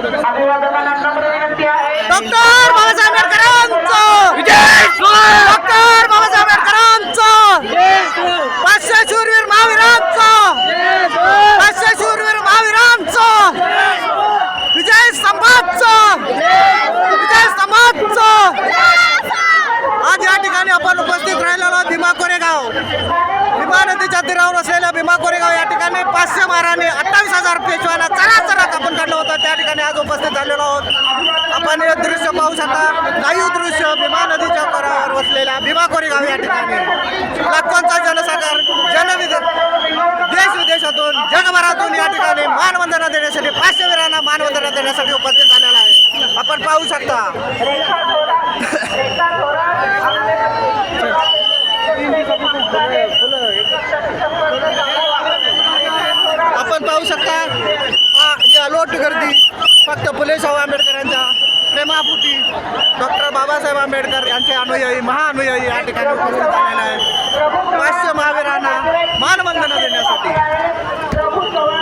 Doctor Babasaheb आंबेडकरांचं doctor Babasaheb आंबेडकरांचं 500 शूरवीर महावीरांचं 500 शूरवीर महावीरांचं विजय स्तंभाचं विजय स्तंभाचं आज या ठिकाणी आपण उपस्थित राहिलेलो भीमा कोरेगाव भीमा नदीच्या तीरावर असलेल्या भीमा कोरेगाव या ठिकाणी 500 महाराने 28,000 पेशव्यांना चराचरात आपण काढलं होतं. त्या ठिकाणी आज उपस्थित झालेलो आहोत. आपण हे दृश्य पाहू शकता. लाईव्ह दृश्य भीमा नदीच्या करावर वसलेल्या भीमा कोरेगाव या ठिकाणी लाखोंचा जनसागर देश विदेशातून जगभरातून या ठिकाणी मानवंदना देण्यासाठी 500 वीरांना मानवंदना देण्यासाठी उपस्थित झालेला आहे. आपण पाहू शकता. आपण पाहू शकता ही अलोट गर्दी फक्त फुले शाहू आंबेडकरांच्या प्रेमापोटी डॉक्टर बाबासाहेब आंबेडकर यांचे अनुयायी महाअनुयायी या ठिकाणी उपस्थित झालेले आहेत. 500 महावीर